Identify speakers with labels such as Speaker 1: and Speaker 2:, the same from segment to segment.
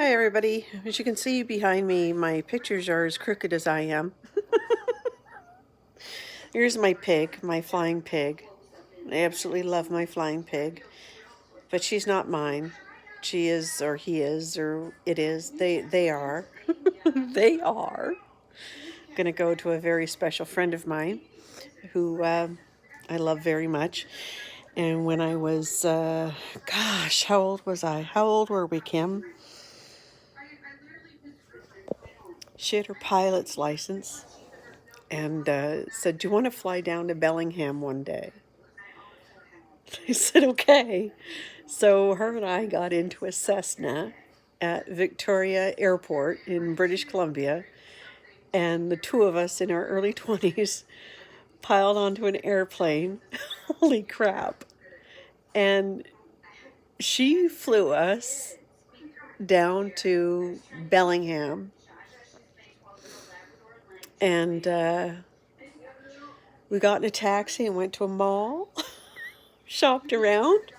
Speaker 1: Hi everybody. As you can see behind me, my pictures are as crooked as I am. Here's my pig, my flying pig. I absolutely love my flying pig, but she's not mine. She is, or he is, or it is. They are. They are. Gonna go to a very special friend of mine who I love very much. And when I was, gosh, how old was I? How old were we, Kim? She had her pilot's license and said, "Do you want to fly down to Bellingham one day?" I said, "Okay." So her and I got into a Cessna at Victoria Airport in British Columbia, and the two of us in our early 20s piled onto an airplane. Holy crap. And she flew us down to Bellingham, and we got in a taxi and went to a mall, shopped around.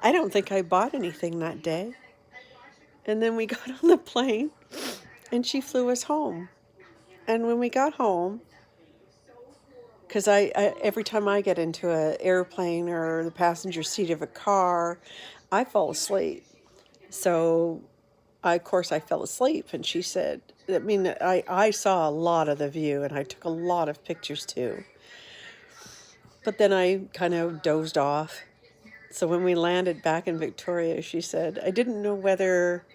Speaker 1: I don't think I bought anything that day. And then we got on the plane and she flew us home. And when we got home, because I every time I get into an airplane or the passenger seat of a car, I fall asleep. So of course I fell asleep, and she said, I saw a lot of the view and I took a lot of pictures too. But then I kind of dozed off. So when we landed back in Victoria, she said, "I didn't know whether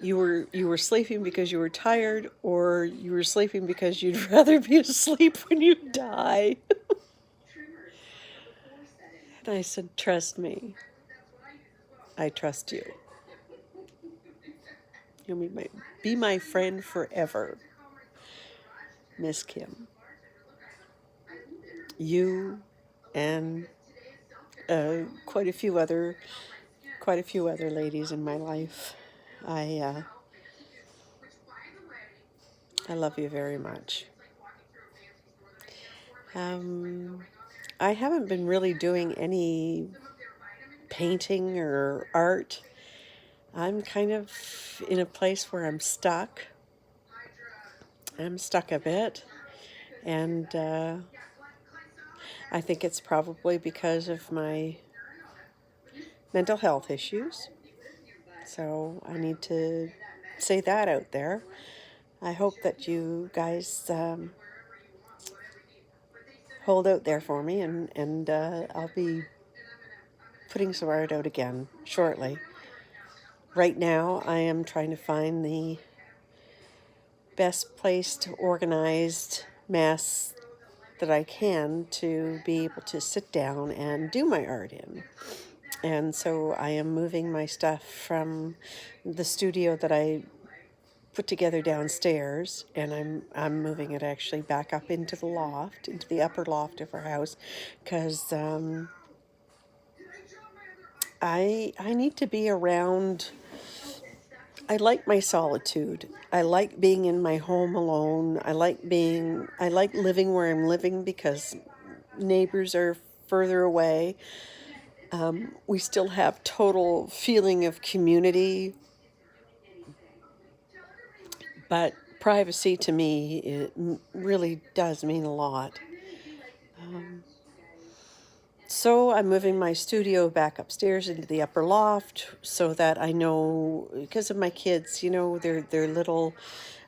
Speaker 1: you were sleeping because you were tired, or you were sleeping because you'd rather be asleep when you die." And I said, "Trust me. I trust you. You'll be my friend forever, Miss Kim. You and quite a few other ladies in my life. I I love you very much." I haven't been really doing any painting or art. I'm kind of in a place where I'm stuck. I'm stuck a bit, and I think it's probably because of my mental health issues. So I need to say that out there. I hope that you guys hold out there for me, and I'll be putting some art out again shortly. Right now, I am trying to find the best placed, organized mess that I can to be able to sit down and do my art in. And so I am moving my stuff from the studio that I put together downstairs, and I'm moving it actually back up into the loft, into the upper loft of our house, because I need to be around. I like my solitude. I like being in my home alone. I like living where I'm living because neighbors are further away. We still have total feeling of community, but privacy to me, it really does mean a lot. So I'm moving my studio back upstairs into the upper loft so that I know, because of my kids, they're little.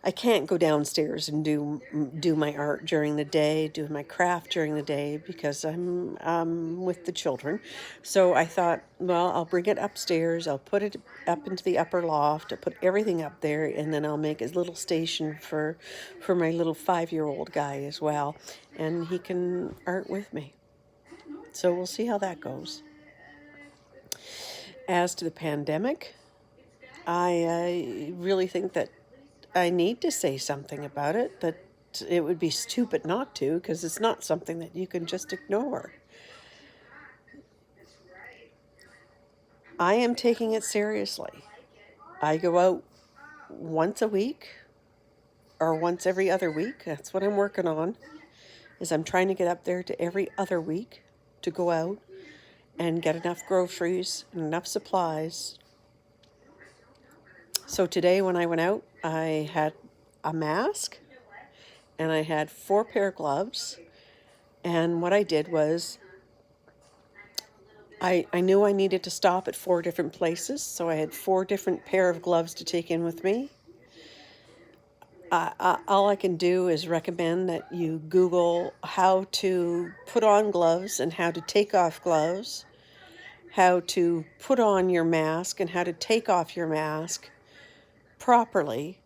Speaker 1: I can't go downstairs and do my art during the day, do my craft during the day because I'm with the children. So I thought, well, I'll bring it upstairs. I'll put it up into the upper loft. I'll put everything up there, and then I'll make a little station for my little 5-year-old guy as well, and he can art with me. So we'll see how that goes. As to the pandemic, I really think that I need to say something about it, that it would be stupid not to, because it's not something that you can just ignore. I am taking it seriously. I go out once a week or once every other week. That's what I'm working on, is I'm trying to get up there to every other week to go out and get enough groceries and enough supplies So today when I went out, I had a mask and I had 4 pair of gloves. And what I did was I knew I needed to stop at 4 different places, so I had 4 different pair of gloves to take in with me. All I can do is recommend that you Google how to put on gloves and how to take off gloves, how to put on your mask and how to take off your mask properly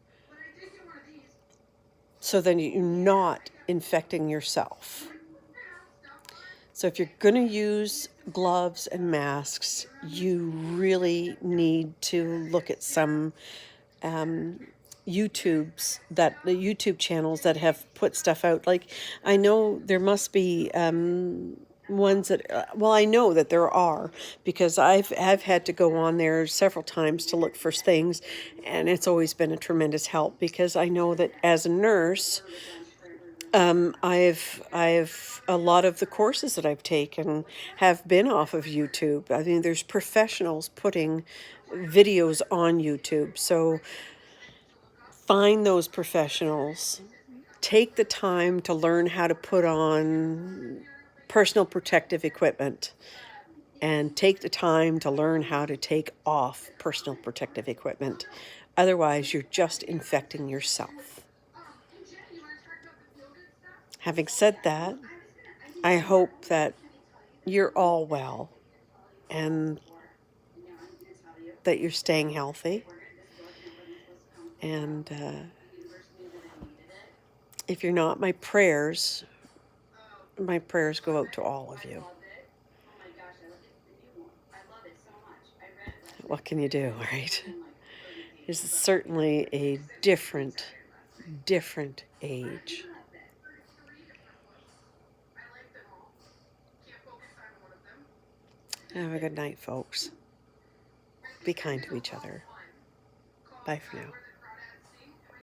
Speaker 1: so then you're not infecting yourself. So if you're going to use gloves and masks, you really need to look at some the YouTube channels that have put stuff out. Like, I know there must be ones that, well, I know that there are, because I've had to go on there several times to look for things, and it's always been a tremendous help, because I know that as a nurse, I've a lot of the courses that I've taken have been off of YouTube. I mean, there's professionals putting videos on YouTube. So find those professionals. Take the time to learn how to put on personal protective equipment, and take the time to learn how to take off personal protective equipment. Otherwise, you're just infecting yourself. Having said that, I hope that you're all well and that you're staying healthy. And if you're not, my prayers go out to all of you. What can you do, right? It's certainly a different age. Have a good night, folks. Be kind to each other. Bye for now.